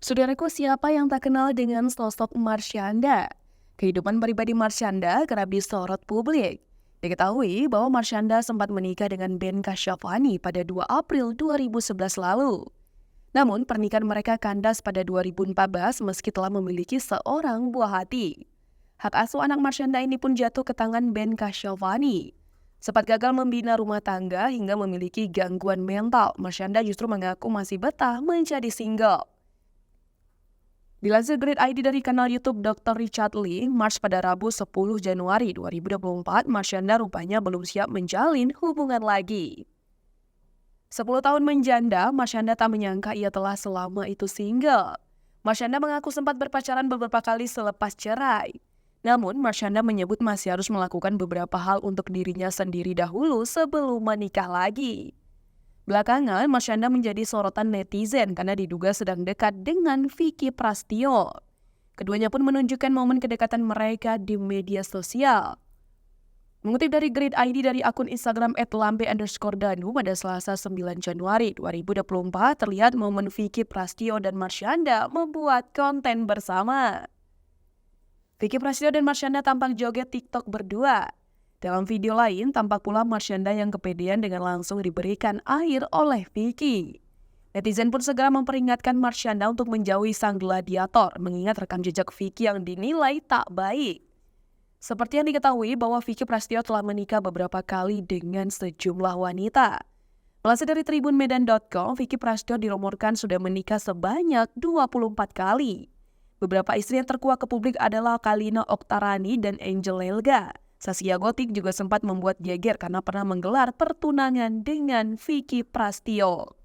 Saudaraku, siapa yang tak kenal dengan sosok Marsyanda? Kehidupan pribadi Marsyanda kerap disorot publik. Diketahui bahwa Marsyanda sempat menikah dengan Ben Kasyafani pada 2 April 2011 lalu. Namun, pernikahan mereka kandas pada 2014 meski telah memiliki seorang buah hati. Hak asuh anak Marsyanda ini pun jatuh ke tangan Ben Kasyafani. Sempat gagal membina rumah tangga hingga memiliki gangguan mental, Marsyanda justru mengaku masih betah menjadi single. Dilansir Grid ID dari kanal YouTube Dr. Richard Lee, Mars pada Rabu 10 Januari 2024, Marsyanda rupanya belum siap menjalin hubungan lagi. 10 tahun menjanda, Marsyanda tak menyangka ia telah selama itu single. Marsyanda mengaku sempat berpacaran beberapa kali selepas cerai. Namun, Marsyanda menyebut masih harus melakukan beberapa hal untuk dirinya sendiri dahulu sebelum menikah lagi. Belakangan, Marsyanda menjadi sorotan netizen karena diduga sedang dekat dengan Vicky Prastio. Keduanya pun menunjukkan momen kedekatan mereka di media sosial. Mengutip dari Grid ID dari akun Instagram @lambe_danu pada Selasa 9 Januari 2024, terlihat momen Vicky Prastio dan Marsyanda membuat konten bersama. Vicky Prastio dan Marsyanda tampak joget TikTok berdua. Dalam video lain, tampak pula Marsyanda yang kepedean dengan langsung diberikan air oleh Vicky. Netizen pun segera memperingatkan Marsyanda untuk menjauhi sang gladiator, mengingat rekam jejak Vicky yang dinilai tak baik. Seperti yang diketahui bahwa Vicky Prastio telah menikah beberapa kali dengan sejumlah wanita. Melansir dari tribunmedan.com, Vicky Prastio dirumorkan sudah menikah sebanyak 24 kali. Beberapa istri yang terkuak ke publik adalah Kalina Oktarani dan Angel Elga. Zaskia Gotik juga sempat membuat geger karena pernah menggelar pertunangan dengan Vicky Prastio.